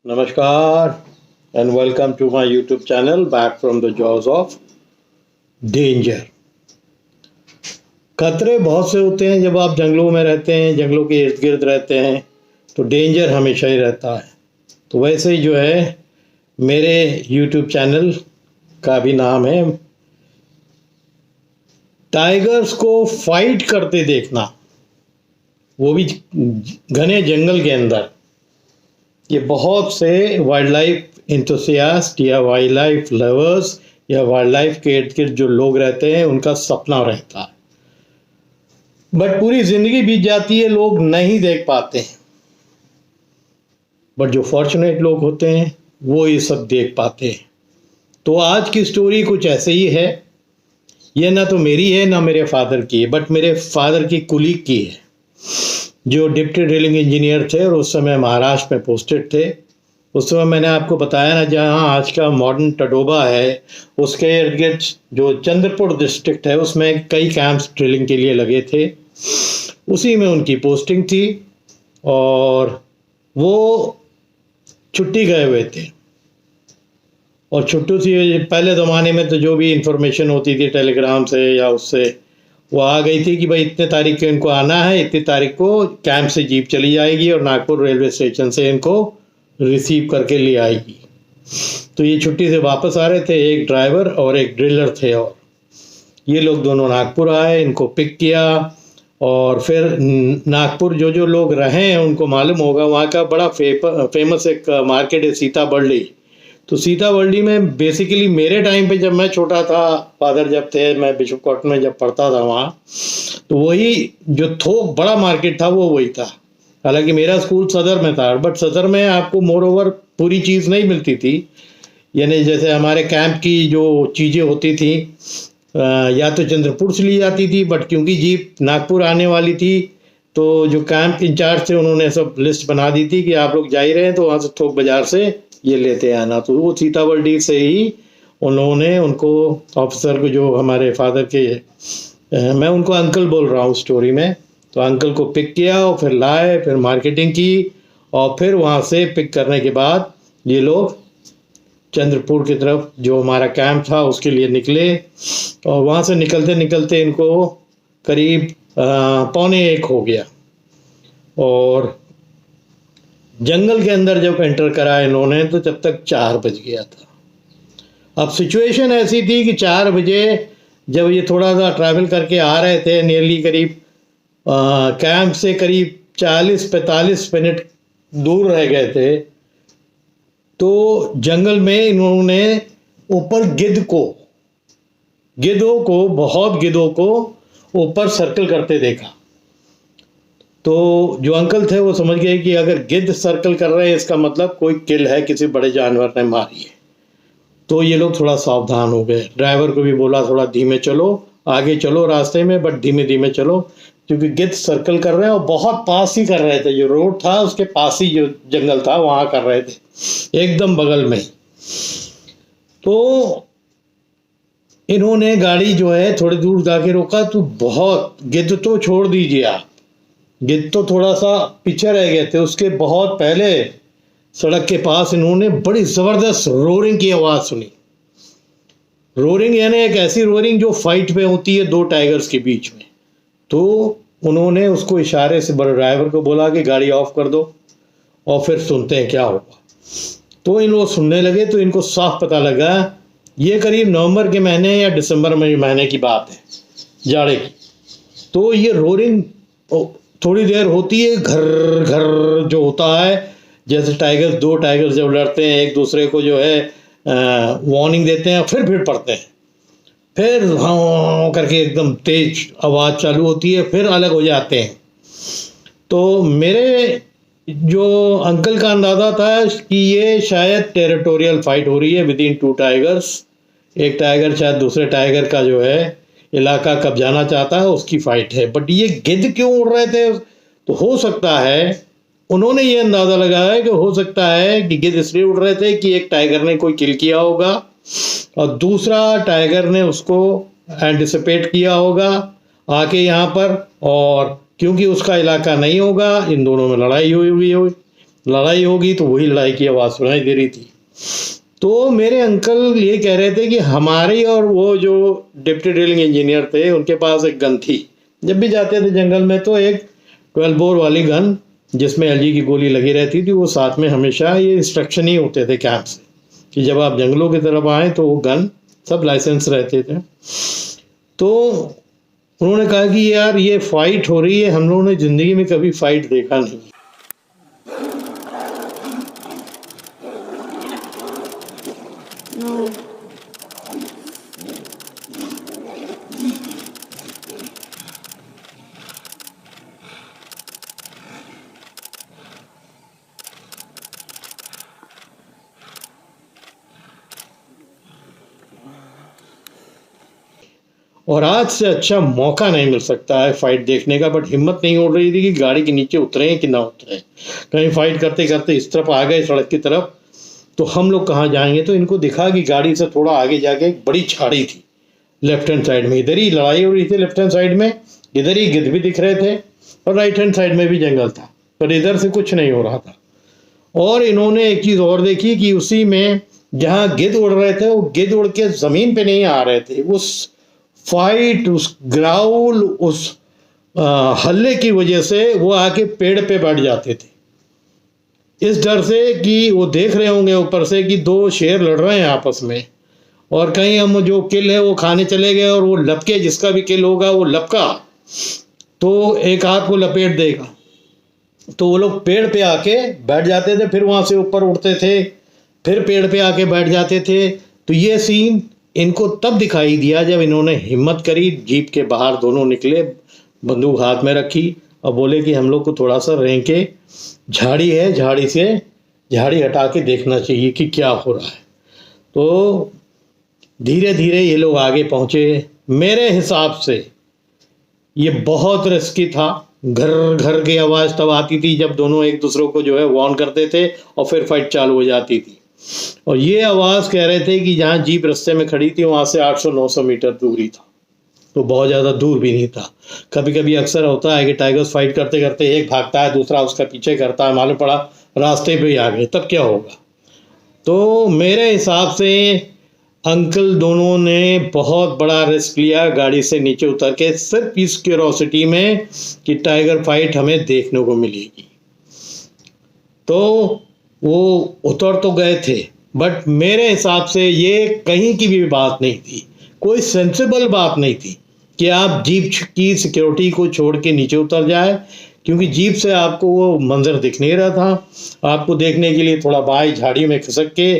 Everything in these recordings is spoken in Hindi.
Namaskar and welcome to my YouTube channel back from the jaws of danger। खतरे बहुत से होते हैं जब आप जंगलों में रहते हैं, जंगलों के इर्द गिर्द रहते हैं तो डेंजर हमेशा ही रहता है। तो वैसे ही जो है मेरे YouTube चैनल का भी नाम है टाइगर्स को फाइट करते देखना, वो भी घने जंगल के अंदर। ये बहुत से वाइल्ड लाइफ एंथुसियास्ट या वाइल्ड लाइफ लवर्स या वाइल्ड लाइफ के इर्द गिर्द जो लोग रहते हैं उनका सपना रहता है, बट पूरी जिंदगी बीत जाती है, लोग नहीं देख पाते हैं। बट जो फॉर्चुनेट लोग होते हैं वो ये सब देख पाते हैं। तो आज की स्टोरी कुछ ऐसे ही है। ये ना तो मेरी है ना मेरे फादर की है, बट मेरे फादर की कुलीग की है जो डिप्टी ड्रिलिंग इंजीनियर थे और उस समय महाराष्ट्र में पोस्टेड थे। उस समय मैंने आपको बताया ना, जहाँ आज का मॉडर्न टडोबा है उसके इर्द गिर्द जो चंद्रपुर डिस्ट्रिक्ट है उसमें कई कैंप्स ड्रिलिंग के लिए लगे थे। उसी में उनकी पोस्टिंग थी और वो छुट्टी गए हुए थे। और छुट्टी थी, पहले ज़माने में तो जो भी इंफॉर्मेशन होती थी टेलीग्राम से या उससे, वो आ गई थी कि भाई इतने तारीख को इनको आना है, इतनी तारीख को कैंप से जीप चली जाएगी और नागपुर रेलवे स्टेशन से इनको रिसीव करके ले आएगी। तो ये छुट्टी से वापस आ रहे थे, एक ड्राइवर और एक ड्रिलर थे, और ये लोग दोनों नागपुर आए, इनको पिक किया। और फिर नागपुर जो जो लोग रहे हैं उनको मालूम होगा, वहाँ का बड़ा फेमस एक मार्केट है सीताबर्डी। तो सीताबर्डी में बेसिकली मेरे टाइम पे जब मैं छोटा था, फादर जब थे, मैं बिशप कॉटन में जब पढ़ता था वहाँ, तो वही जो थोक बड़ा मार्केट था वो वही था। हालांकि मेरा स्कूल सदर में था, बट सदर में आपको मोर ओवर पूरी चीज़ नहीं मिलती थी। यानी जैसे हमारे कैंप की जो चीज़ें होती थी या तो चंद्रपुर से ली जाती थी, बट क्योंकि जीप नागपुर आने वाली थी तो जो कैंप इंचार्ज थे उन्होंने सब लिस्ट बना दी थी कि आप लोग जा ही रहे हैं तो वहाँ से थोक बाज़ार से ये लेते आना। तो वो सीताबर्डी से ही उन्होंने उनको ऑफिसर को, जो हमारे फादर के मैं उनको अंकल बोल रहा हूँ स्टोरी में, तो अंकल को पिक किया और फिर लाए, फिर मार्केटिंग की और फिर वहाँ से पिक करने के बाद ये लोग चंद्रपुर की तरफ जो हमारा कैंप था उसके लिए निकले। और वहाँ से निकलते निकलते इनको करीब 12:45 हो गया और जंगल के अंदर जब एंटर करा इन्होंने तो तब तक 4 बज गया था। अब सिचुएशन ऐसी थी कि 4 बजे जब ये थोड़ा सा ट्रैवल करके आ रहे थे, नियरली करीब कैंप से करीब 40-45 मिनट दूर रह गए थे, तो जंगल में इन्होंने ऊपर बहुत गिद्धों को ऊपर सर्कल करते देखा। तो जो अंकल थे वो समझ गए कि अगर गिद्ध सर्कल कर रहे हैं इसका मतलब कोई किल है, किसी बड़े जानवर ने मारी है। तो ये लोग थोड़ा सावधान हो गए। ड्राइवर को भी बोला थोड़ा धीमे चलो, आगे चलो रास्ते में, बट धीमे धीमे चलो, क्योंकि गिद्ध सर्कल कर रहे हैं और बहुत पास ही कर रहे थे। जो रोड था उसके पास ही जो जंगल था वहाँ कर रहे थे, एकदम बगल में। तो इन्होंने गाड़ी जो है थोड़ी दूर जाके रोका तो बहुत गिद्ध तो छोड़ दीजिए आप, गिद्ध तो थोड़ा सा पीछे रह गए थे। उसके बहुत पहले सड़क के पास इन्होंने बड़ी ज़बरदस्त रोरिंग की आवाज़ सुनी। रोरिंग यानी एक ऐसी रोरिंग जो फाइट में होती है 2 टाइगर्स के बीच में। तो उन्होंने उसको इशारे से बड़े ड्राइवर को बोला कि गाड़ी ऑफ कर दो और फिर सुनते हैं क्या होगा। तो इन लोग सुनने लगे तो इनको साफ पता लगा ये करीब नवंबर के महीने या दिसंबर महीने की बात है, जाड़े की। तो ये रोरिंग थोड़ी देर होती है, घर घर जो होता है, जैसे टाइगर्स 2 टाइगर्स जब लड़ते हैं एक दूसरे को जो है वार्निंग देते हैं, फिर भीड़ पड़ते हैं, फिर हाँ करके एकदम तेज आवाज़ चालू होती है, फिर अलग हो जाते हैं। तो मेरे जो अंकल का अंदाज़ा था कि ये शायद टेरिटोरियल फाइट हो रही है विद इन 2 टाइगर्स। एक टाइगर शायद दूसरे टाइगर का जो है इलाका कब्जाना चाहता है, उसकी फाइट है। बट ये गिद्ध क्यों उड़ रहे थे? तो हो सकता है उन्होंने ये अंदाज़ा लगाया है कि हो सकता है कि गिद्ध इसलिए उड़ रहे थे कि एक टाइगर ने कोई किल किया होगा और दूसरा टाइगर ने उसको एंटिसिपेट किया होगा आके यहाँ पर, और क्योंकि उसका इलाका नहीं होगा, इन दोनों में लड़ाई हुई हुई हो, लड़ाई होगी तो वही लड़ाई की आवाज़ सुनाई दे रही थी। तो मेरे अंकल ये कह रहे थे कि हमारी और वो जो डिप्टी ड्रिलिंग इंजीनियर थे उनके पास एक गन थी। जब भी जाते थे जंगल में तो एक 12 बोर वाली गन जिसमें एलजी की गोली लगी रहती थी, वो साथ में हमेशा ये इंस्ट्रक्शन ही होते थे कैंप से कि जब आप जंगलों की तरफ आए तो वो गन सब लाइसेंस रहते थे। तो उन्होंने कहा कि यार ये फाइट हो रही है, हम लोगों ने ज़िंदगी में कभी फाइट देखा नहीं। No. और आज से अच्छा मौका नहीं मिल सकता है फाइट देखने का, बट हिम्मत नहीं हो रही थी कि गाड़ी के नीचे उतरे कि ना उतरे। कहीं फाइट करते करते इस तरफ आ गए सड़क की तरफ तो हम लोग कहाँ जाएंगे। तो इनको दिखा कि गाड़ी से थोड़ा आगे जाके एक बड़ी झाड़ी थी लेफ्ट हैंड साइड में, इधर ही लड़ाई हो रही थी लेफ्ट हैंड साइड में, इधर ही गिद्ध भी दिख रहे थे और राइट हैंड साइड में भी जंगल था, पर इधर से कुछ नहीं हो रहा था। और इन्होंने एक चीज़ और देखी कि उसी में जहाँ गिद्ध उड़ रहे थे वो गिद्ध उड़ के ज़मीन पे नहीं आ रहे थे, उस फाइट, उस ग्राउल, उस हल्ले की वजह से वो आके पेड़ पे बैठ जाते थे, इस डर से कि वो देख रहे होंगे ऊपर से कि दो शेर लड़ रहे हैं आपस में और कहीं हम जो किल है वो खाने चले गए और वो लपके, जिसका भी किल होगा वो लपका तो एक हाथ को लपेट देगा। तो वो लोग पेड़ पे आके बैठ जाते थे, फिर वहाँ से ऊपर उड़ते थे, फिर पेड़ पे आके बैठ जाते थे। तो ये सीन इनको तब दिखाई दिया जब इन्होंने हिम्मत करी, जीप के बाहर दोनों निकले, बंदूक हाथ में रखी और बोले कि हम लोग को थोड़ा सा रेंके, झाड़ी है, झाड़ी से झाड़ी हटा के देखना चाहिए कि क्या हो रहा है। तो धीरे धीरे ये लोग आगे पहुँचे। मेरे हिसाब से ये बहुत रिस्की था। घर घर की आवाज़ तब आती थी जब दोनों एक दूसरे को जो है वार्न करते थे और फिर फाइट चालू हो जाती थी। और ये आवाज़ कह रहे थे कि जहाँ जीप रास्ते में खड़ी थी वहाँ से 800-900 मीटर दूरी था, तो बहुत ज़्यादा दूर भी नहीं था। कभी कभी अक्सर होता है कि टाइगर्स फाइट करते करते एक भागता है, दूसरा उसका पीछे करता है, मालूम पड़ा रास्ते पे ही आ गए, तब क्या होगा। तो मेरे हिसाब से अंकल दोनों ने बहुत बड़ा रिस्क लिया गाड़ी से नीचे उतर के, सिर्फ इस क्यूरोसिटी में कि टाइगर फाइट हमें देखने को मिलेगी। तो वो उतर तो गए थे, बट मेरे हिसाब से ये कहीं की भी बात नहीं थी, कोई सेंसिबल बात नहीं थी कि आप जीप की सिक्योरिटी को छोड़ के नीचे उतर जाए, क्योंकि जीप से आपको वो मंजर दिख नहीं रहा था। आपको देखने के लिए थोड़ा बाई झाड़ी में खिसक के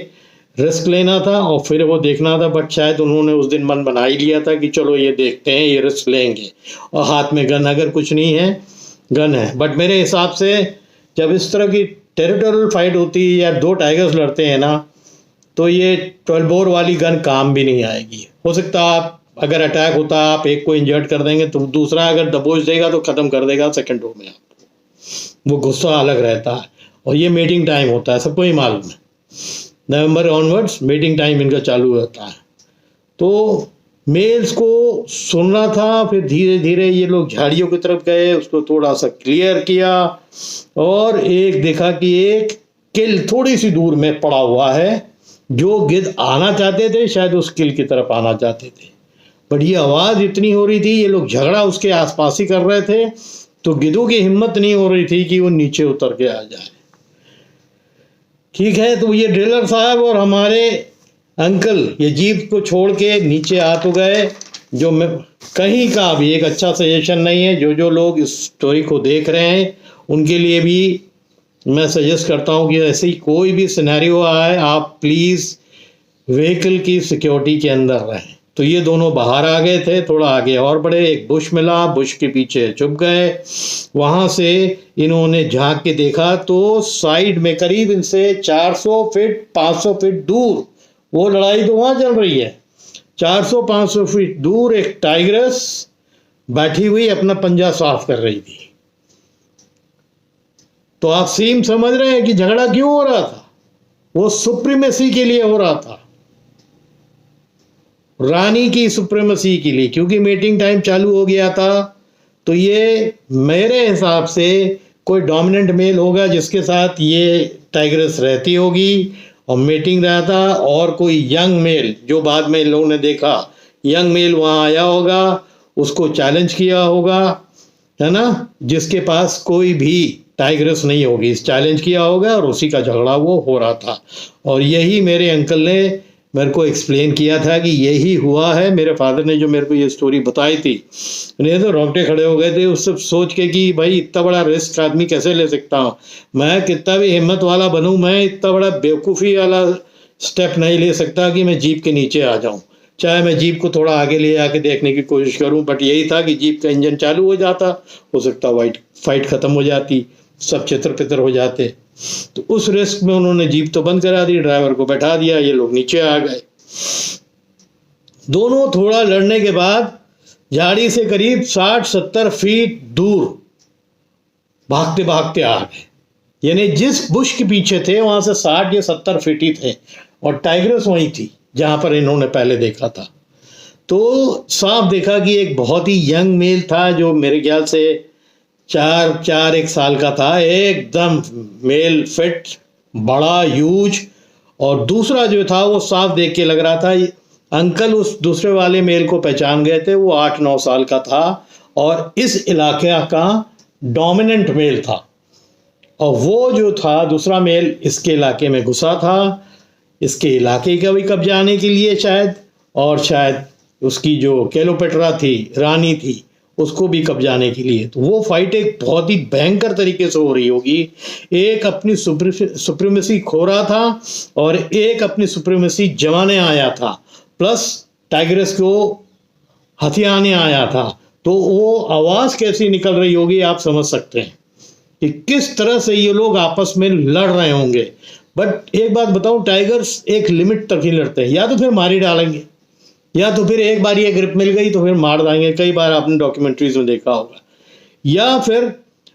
रिस्क लेना था और फिर वो देखना था। बट शायद उन्होंने उस दिन मन बना ही लिया था कि चलो ये देखते हैं, ये रिस्क लेंगे, और हाथ में गन अगर कुछ नहीं है गन है। बट मेरे हिसाब से जब इस तरह की टेरिटोरियल फाइट होती है या दो टाइगर्स लड़ते हैं ना, तो ये 12 बोर वाली गन काम भी नहीं आएगी। हो सकता है आप अगर अटैक होता है आप एक को इंजर्ड कर देंगे तो दूसरा अगर दबोच देगा तो ख़त्म कर देगा सेकंडों में आपको। वो गुस्सा अलग रहता है और ये मीटिंग टाइम होता है, सबको ही मालूम है। नवंबर ऑनवर्ड्स मीटिंग टाइम इनका चालू होता है। तो मेल्स को सुनना था, फिर धीरे धीरे ये लोग झाड़ियों की तरफ गए, उसको थोड़ा सा क्लियर किया और एक देखा कि एक किल थोड़ी सी दूर में पड़ा हुआ है। जो गिद्ध आना चाहते थे शायद उस किल की तरफ आना चाहते थे, बट ये आवाज़ इतनी हो रही थी, ये लोग झगड़ा उसके आसपास ही कर रहे थे, तो गिद्धों की हिम्मत नहीं हो रही थी कि वो नीचे उतर के आ जाए। ठीक है, तो ये ड्रिलर साहब और हमारे अंकल ये जीप को छोड़ के नीचे आ तो गए। जो मैं कहीं का भी एक अच्छा सजेशन नहीं है, जो लोग इस स्टोरी को देख रहे हैं उनके लिए भी मैं सजेस्ट करता हूँ कि ऐसी कोई भी सिनेरियो आए आप प्लीज़ व्हीकल की सिक्योरिटी के अंदर रहें। तो ये दोनों बाहर आ गए थे, थोड़ा आगे और बढ़े, एक बुश मिला, बुश के पीछे छुप गए। वहाँ से इन्होंने झांक के देखा तो साइड में करीब इनसे 400 फीट 500 फीट दूर, वो लड़ाई तो वहाँ चल रही है, 400-500 फीट दूर एक टाइग्रेस बैठी हुई अपना पंजा साफ कर रही थी। तो आप सीन समझ रहे हैं कि झगड़ा क्यों हो रहा था, वो सुप्रीमेसी के लिए हो रहा था, रानी की सुप्रीमेसी के लिए, क्योंकि मीटिंग टाइम चालू हो गया था। तो ये मेरे हिसाब से कोई डोमिनेंट मेल होगा जिसके साथ ये टाइग्रेस रहती होगी और मीटिंग रहता, और कोई यंग मेल जो बाद में इन लोगों ने देखा यंग मेल वहाँ आया होगा, उसको चैलेंज किया होगा, है ना, जिसके पास कोई भी टाइग्रेस नहीं होगी, चैलेंज किया होगा और उसी का झगड़ा वो हो रहा था। और यही मेरे अंकल ने मेरे को एक्सप्लेन किया था कि यही हुआ है। मेरे फादर ने जो मेरे को ये स्टोरी बताई थी, उन्हें तो रोंगटे खड़े हो गए थे उस सब सोच के कि भाई इतना बड़ा रिस्क आदमी कैसे ले सकता हूँ, मैं कितना भी हिम्मत वाला बनूँ, मैं इतना बड़ा बेवकूफ़ी वाला स्टेप नहीं ले सकता कि मैं जीप के नीचे आ जाऊँ, चाहे मैं जीप को थोड़ा आगे ले आके देखने की कोशिश करूं। बट यही था कि जीप का इंजन चालू हो जाता, हो सकता फाइट खत्म हो जाती, सब चित्र पितर हो जाते। तो उस रिस्क में उन्होंने जीप तो बंद करा दी, ड्राइवर को बैठा दिया, ये लोग नीचे आ गए। दोनों थोड़ा लड़ने के बाद झाड़ी से करीब 60-70 फीट दूर भागते भागते आ गए। यानी जिस बुश के पीछे थे वहां से 60 या 70 फीट ही थे, और टाइग्रेस वहीं थी जहां पर इन्होंने पहले देखा था। तो साफ देखा कि एक बहुत ही यंग मेल था जो मेरे ख्याल से 1 साल का था, एकदम मेल फिट, बड़ा ह्यूज। और दूसरा जो था वो साफ देख के लग रहा था, अंकल उस दूसरे वाले मेल को पहचान गए थे, वो 8-9 साल का था और इस इलाके का डोमिनेंट मेल था। और वो जो था दूसरा मेल इसके इलाके में घुसा था, इसके इलाके का भी कब्जाने के लिए शायद, और शायद उसकी जो क्लेयोपेट्रा थी, रानी थी, उसको भी कब्जाने के लिए। तो वो फाइट एक बहुत ही भयंकर तरीके से हो रही होगी। एक अपनी सुप्रीमेसी खो रहा था और एक अपनी सुप्रीमेसी जमाने आया था, प्लस टाइग्रेस को हथियाने आया था। तो वो आवाज़ कैसी निकल रही होगी आप समझ सकते हैं कि किस तरह से ये लोग आपस में लड़ रहे होंगे। बट एक बात बताऊं, टाइगर्स एक लिमिट तक ही लड़ते हैं, या तो फिर मार ही डालेंगे, या तो फिर एक बार ये ग्रिप मिल गई तो फिर मार देंगे। कई बार आपने डॉक्यूमेंट्रीज में देखा होगा। या फिर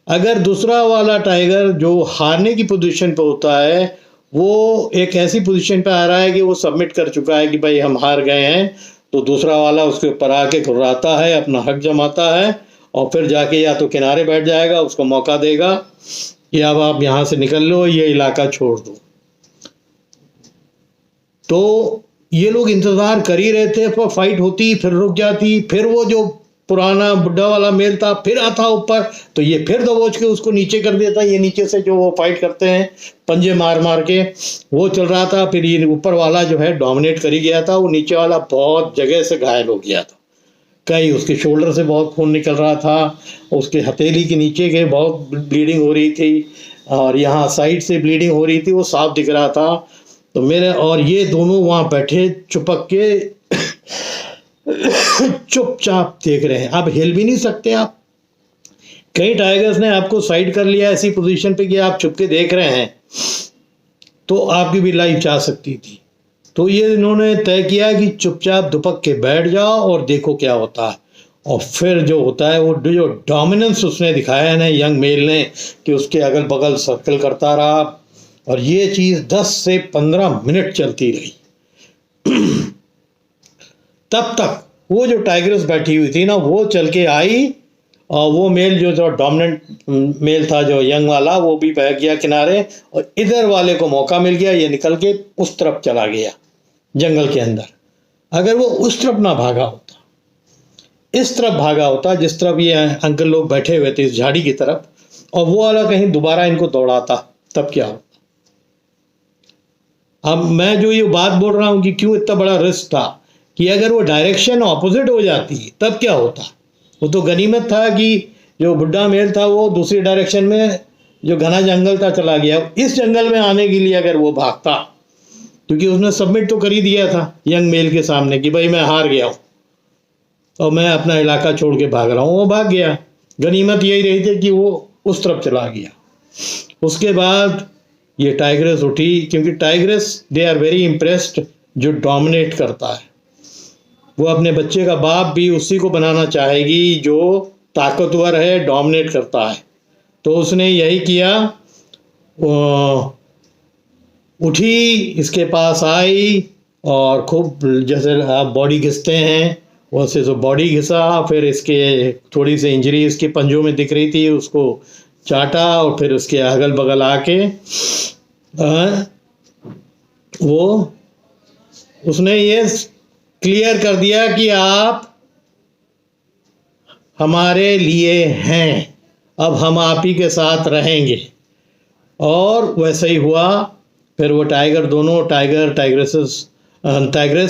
अगर दूसरा वाला टाइगर जो हारने की पोजीशन पे होता है, वो एक ऐसी पोजीशन पे आ रहा है कि वो सबमिट कर चुका है कि भाई हम हार गए हैं, तो दूसरा वाला उसके ऊपर आके घुर्राता है, अपना हक जमाता है और फिर जाके या तो किनारे बैठ जाएगा, उसको मौका देगा कि अब आप यहाँ से निकल लो, ये इलाका छोड़ दो। तो ये लोग इंतज़ार कर ही रहे थे, पर फाइट होती, फिर रुक जाती, फिर वो जो पुराना बुढ़ा वाला मेल था फिर आता ऊपर, तो ये फिर दबोच के उसको नीचे कर देता। ये नीचे से जो वो फाइट करते हैं पंजे मार मार के, वो चल रहा था। फिर ये ऊपर वाला जो है डोमिनेट कर ही गया था, वो नीचे वाला बहुत जगह से घायल हो गया था। कहीं उसके शोल्डर से बहुत खून निकल रहा था, उसके हथेली के नीचे के बहुत ब्लीडिंग हो रही थी, और यहाँ साइड से ब्लीडिंग हो रही थी, वो साफ दिख रहा था। तो मेरे और ये दोनों वहाँ बैठे चुपक के चुपचाप देख रहे हैं। आप हिल भी नहीं सकते। आप कई टाइगर्स ने आपको साइड कर लिया ऐसी पोजीशन पे कि आप चुपके देख रहे हैं, तो आपकी भी लाइफ जा सकती थी। तो ये इन्होंने तय किया कि चुपचाप दुपक के बैठ जाओ और देखो क्या होता है। और फिर जो होता है, वो जो डोमिनेंस उसने दिखाया है ना यंग मेल ने, कि उसके अगल बगल सर्कल करता रहा, और ये चीज़ 10 से 15 मिनट चलती रही। तब तक वो जो टाइग्रेस बैठी हुई थी ना, वो चल के आई, और वो मेल जो डोमिनेंट मेल था जो यंग वाला, वो भी बह गया किनारे, और इधर वाले को मौका मिल गया, ये निकल के उस तरफ चला गया जंगल के अंदर। अगर वो उस तरफ ना भागा होता, इस तरफ भागा होता जिस तरफ ये अंकल लोग बैठे हुए थे, इस झाड़ी की तरफ, और वो वाला कहीं दोबारा इनको दौड़ाता, तब क्या होता। अब मैं जो ये बात बोल रहा हूं कि क्यों इतना बड़ा रिस्क था, कि अगर वो डायरेक्शन ऑपोजिट हो जाती तब क्या होता। वो तो गनीमत था कि जो बुढ़ा मेल था वो दूसरी डायरेक्शन में जो घना जंगल था चला गया। इस जंगल में आने के लिए अगर वो भागता, क्योंकि उसने सबमिट तो कर ही दिया था यंग मेल के सामने कि भाई मैं हार गया हूँ और मैं अपना इलाका छोड़ के भाग रहा हूँ, वो भाग गया। गनीमत यही रही थी कि वो उस तरफ चला गया। उसके बाद ये टाइग्रेस उठी, क्योंकि tigress they are very impressed जो डोमिनेट करता है। वो अपने बच्चे का बाप भी उसी को बनाना चाहेगी जो ताकतवर है, डोमिनेट करता है। तो उसने यही किया, उठी, इसके पास आई और खूब, जैसे आप बॉडी घिसते हैं वैसे तो बॉडी घिसा। फिर इसके थोड़ी सी इंजरी इसके पंजों में दिख रही थी, उसको चाटा और फिर उसके अगल बगल आके वो उसने ये क्लियर कर दिया कि आप हमारे लिए हैं, अब हम आप ही के साथ रहेंगे। और वैसा ही हुआ। फिर वो टाइगर दोनों टाइग्रेस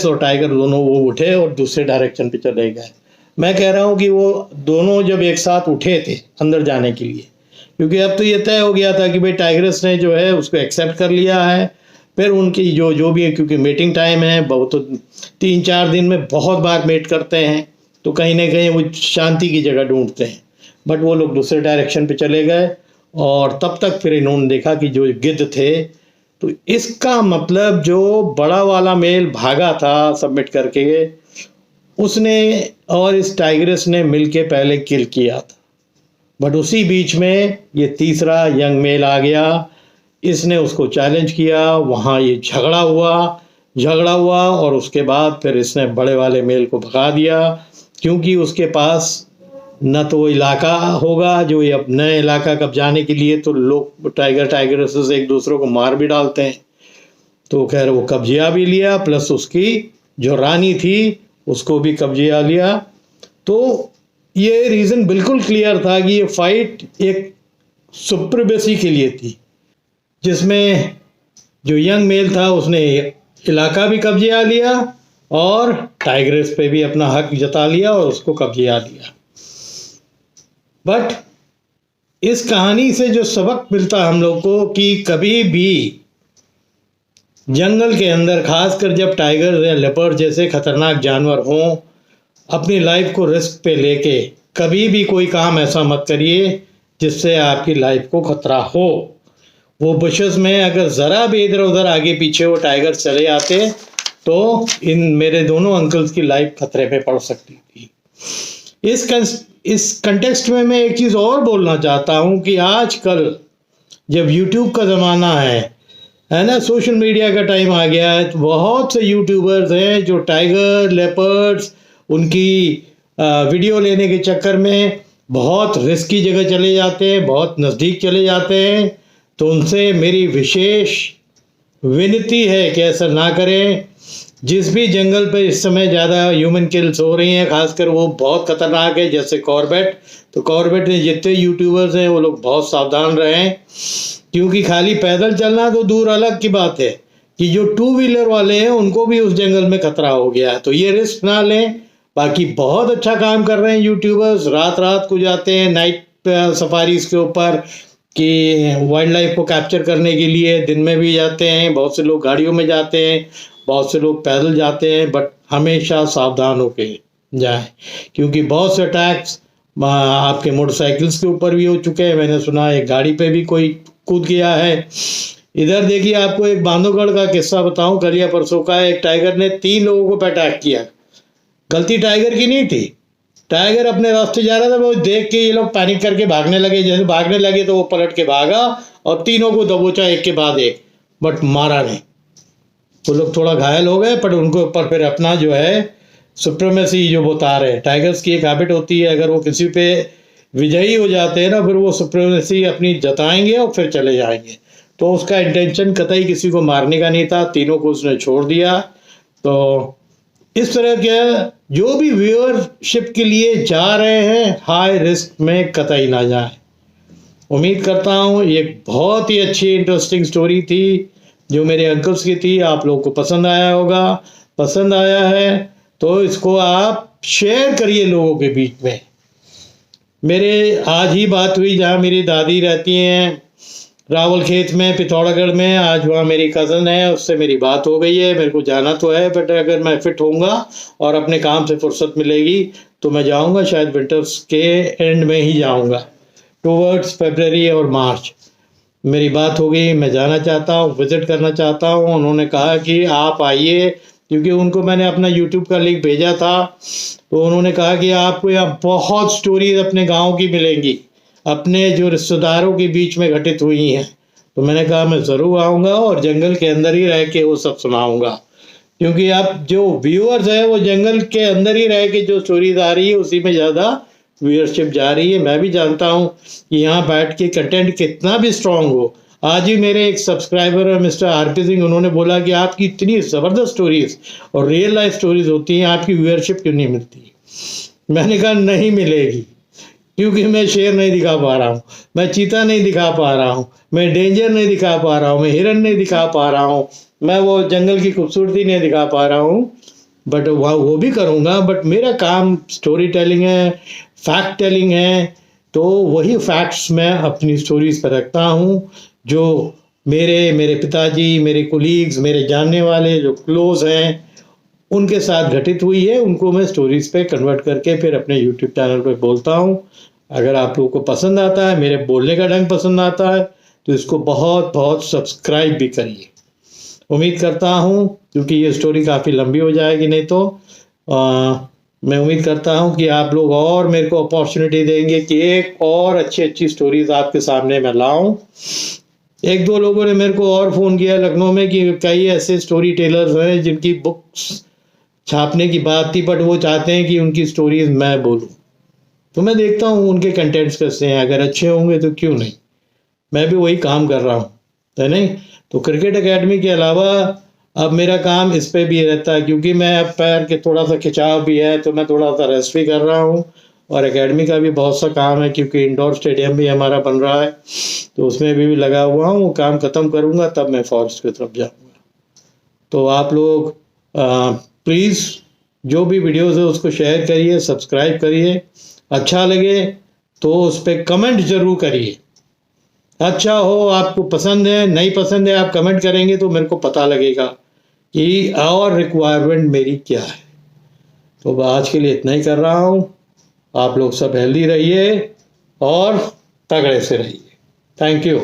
और टाइगर दोनों वो उठे और दूसरे डायरेक्शन पे चले गए। मैं कह रहा हूँ कि वो दोनों जब एक साथ उठे थे अंदर जाने के लिए, क्योंकि अब तो ये तय हो गया था कि भाई टाइग्रेस ने जो है उसको एक्सेप्ट कर लिया है। फिर उनकी जो भी है, क्योंकि मीटिंग टाइम है, बहुत तो 3-4 दिन में बहुत बार मीट करते हैं, तो कहीं ना कहीं वो शांति की जगह ढूंढते हैं। बट वो लोग दूसरे डायरेक्शन पे चले गए और तब तक फिर इन्होंने देखा कि जो गिद्ध थे, तो इसका मतलब जो बड़ा वाला मेल भागा था सबमिट करके, उसने और इस टाइग्रेस ने मिलके पहले किल किया था। बट उसी बीच में ये तीसरा यंग मेल आ गया, इसने उसको चैलेंज किया, वहाँ ये झगड़ा हुआ और उसके बाद फिर इसने बड़े वाले मेल को भगा दिया, क्योंकि उसके पास न तो वो इलाका होगा, जो ये अब नए इलाका कब्जाने के लिए तो लोग टाइगर्स एक दूसरों को मार भी डालते हैं। तो खैर वो कब्जिया भी लिया, प्लस उसकी जो रानी थी उसको भी कब्जिया लिया। तो ये रीज़न बिल्कुल क्लियर था कि ये फाइट एक सुप्रीमेसी के लिए थी, जिसमें जो यंग मेल था उसने इलाका भी कब्जिया लिया और टाइग्रेस पे भी अपना हक जता लिया और उसको कब्जिया लिया। बट इस कहानी से जो सबक मिलता हम लोग को कि कभी भी जंगल के अंदर, खासकर जब टाइगर या लेपर्ड जैसे खतरनाक जानवर हों, अपनी लाइफ को रिस्क पे लेके कभी भी कोई काम ऐसा मत करिए जिससे आपकी लाइफ को खतरा हो। वो बुशेस में अगर ज़रा भी इधर उधर आगे पीछे वो टाइगर चले आते तो इन मेरे दोनों अंकल्स की लाइफ खतरे पे पड़ सकती थी। इस कंटेक्स्ट में मैं एक चीज़ और बोलना चाहता हूँ कि आजकल जब यूट्यूब का ज़माना है ना, सोशल मीडिया का टाइम आ गया है, तो बहुत से यूट्यूबर्स हैं जो टाइगर, लेपर्ड्स, उनकी वीडियो लेने के चक्कर में बहुत रिस्की जगह चले जाते हैं, बहुत नज़दीक चले जाते हैं। तो उनसे मेरी विशेष विनती है कि ऐसा ना करें। जिस भी जंगल पे इस समय ज़्यादा ह्यूमन किल्स हो रही हैं, खासकर वो बहुत ख़तरनाक है, जैसे कॉर्बेट। तो कॉर्बेट में जितने यूट्यूबर्स हैं वो लोग बहुत सावधान रहें, क्योंकि खाली पैदल चलना तो दूर अलग की बात है कि जो 2 व्हीलर वाले हैं उनको भी उस जंगल में खतरा हो गया है। तो ये रिस्क ना लें। बाकी बहुत अच्छा काम कर रहे हैं यूट्यूबर्स, रात को जाते हैं नाइट सफारीज के ऊपर कि वाइल्ड लाइफ को कैप्चर करने के लिए, दिन में भी जाते हैं, बहुत से लोग गाड़ियों में जाते हैं, बहुत से लोग पैदल जाते हैं। बट हमेशा सावधान होकर जाएं, क्योंकि बहुत से अटैक्स आपके मोटरसाइकिल्स के ऊपर भी हो चुके हैं। मैंने सुना एक गाड़ी पे भी कोई कूद गया है। इधर देखिए, आपको एक बांधवगढ़ का किस्सा बताऊं, कल या परसों का। एक टाइगर ने 3 लोगों को अटैक किया। गलती टाइगर की नहीं थी, टाइगर अपने रास्ते जा रहा था, वो देख के ये लोग पैनिक करके भागने लगे। जैसे भागने लगे तो वो पलट के भागा और तीनों को दबोचा एक के बाद एक, बट मारा नहीं। वो लोग थोड़ा घायल हो गए, पर उनको ऊपर फिर अपना जो है सुप्रीमेसी जो बता रहे हैं, टाइगर्स की एक हैबिट होती है, अगर वो किसी पे विजयी हो जाते हैं ना, फिर वो सुप्रीमेसी अपनी जताएंगे और फिर चले जाएंगे। तो उसका इंटेंशन कतई किसी को मारने का नहीं था, तीनों को उसने छोड़ दिया। तो इस तरह के जो भी व्यूअरशिप के लिए जा रहे हैं, हाई रिस्क में कतई ना जाए। उम्मीद करता हूँ ये बहुत ही अच्छी इंटरेस्टिंग स्टोरी थी जो मेरे अंकल्स की थी, आप लोगों को पसंद आया होगा। पसंद आया है तो इसको आप शेयर करिए लोगों के बीच में। मेरे आज ही बात हुई, जहाँ मेरी दादी रहती हैं रावल खेत में, पिथौरागढ़ में। आज वहाँ मेरी कज़न है, उससे मेरी बात हो गई है। मेरे को जाना तो है, बट अगर मैं फिट होऊंगा और अपने काम से फुर्सत मिलेगी तो मैं जाऊंगा। शायद विंटर्स के एंड में ही जाऊंगा, टूवर्ड्स फरवरी और मार्च। मेरी बात हो गई, मैं जाना चाहता हूँ, विज़िट करना चाहता हूँ। उन्होंने कहा कि आप आइए, क्योंकि उनको मैंने अपना यूट्यूब का लिंक भेजा था। तो उन्होंने कहा कि आपको यहाँ बहुत स्टोरीज अपने गाँव की मिलेंगी, अपने जो रिश्तेदारों के बीच में घटित हुई हैं। तो मैंने कहा मैं ज़रूर आऊँगा और जंगल के अंदर ही रह के वो सब सुनाऊँगा, क्योंकि अब जो व्यूअर्स हैं वो जंगल के अंदर ही रह के जो स्टोरीज आ रही है उसी में ज़्यादा व्यूअरशिप जा रही है। मैं भी जानता हूँ कि यहाँ बैठ के कंटेंट कितना भी स्ट्रांग हो। आज ही मेरे एक सब्सक्राइबर है मिस्टर आरपी सिंह, उन्होंने बोला कि आपकी इतनी ज़बरदस्त स्टोरीज और रियल लाइफ स्टोरीज होती हैं, आपकी व्यूअरशिप क्यों नहीं मिलती। मैंने कहा नहीं मिलेगी, क्योंकि मैं शेर नहीं दिखा पा रहा हूँ, मैं चीता नहीं दिखा पा रहा हूँ, मैं डेंजर नहीं दिखा पा रहा हूँ, मैं हिरन नहीं दिखा पा रहा हूँ, मैं वो जंगल की खूबसूरती नहीं दिखा पा रहा हूँ। बट वो भी करूँगा, बट मेरा काम स्टोरी टेलिंग है, फैक्ट टेलिंग है। तो वही फैक्ट्स मैं अपनी स्टोरीज पर रखता हूँ जो मेरे पिताजी, मेरे कोलीग्स, मेरे जानने वाले जो क्लोज हैं उनके साथ घटित हुई है, उनको मैं स्टोरीज पे कन्वर्ट करके फिर अपने यूट्यूब चैनल पे बोलता हूँ। अगर आप लोगों को पसंद आता है, मेरे बोलने का ढंग पसंद आता है, तो इसको बहुत बहुत सब्सक्राइब भी करिए। उम्मीद करता हूँ, क्योंकि ये स्टोरी काफ़ी लंबी हो जाएगी नहीं तो मैं उम्मीद करता हूँ कि आप लोग और मेरे को अपॉर्चुनिटी देंगे कि एक और अच्छी स्टोरीज आपके सामने मैं लाऊं। एक दो लोगों ने मेरे को और फ़ोन किया लखनऊ में कि कई ऐसे स्टोरी टेलर्स हैं जिनकी बुक्स छापने की बात थी, बट वो चाहते हैं कि उनकी स्टोरीज मैं बोलूं। तो मैं देखता हूँ उनके कंटेंट्स कैसे हैं, अगर अच्छे होंगे तो क्यों नहीं, मैं भी वही काम कर रहा हूँ, है नहीं। तो क्रिकेट एकेडमी के अलावा अब मेरा काम इस पे भी रहता है, क्योंकि मैं अब पैर के थोड़ा सा खिंचाव भी है, तो मैं थोड़ा सा रेस्ट भी कर रहा हूँ। और एकेडमी का भी बहुत सा काम है, क्योंकि इंडोर स्टेडियम भी हमारा बन रहा है, तो उसमें भी लगा हुआ हूँ। वो काम ख़त्म करूँगा तब मैं फॉरेस्ट की तरफ जाऊँगा। तो आप लोग प्लीज़ जो भी वीडियोज़ है उसको शेयर करिए, सब्सक्राइब करिए। अच्छा लगे तो उस पर कमेंट ज़रूर करिए। अच्छा हो, आपको पसंद है नहीं पसंद है, आप कमेंट करेंगे तो मेरे को पता लगेगा कि और रिक्वायरमेंट मेरी क्या है। तो आज के लिए इतना ही कर रहा हूँ। आप लोग सब हेल्दी रहिए और तगड़े से रहिए। Thank you.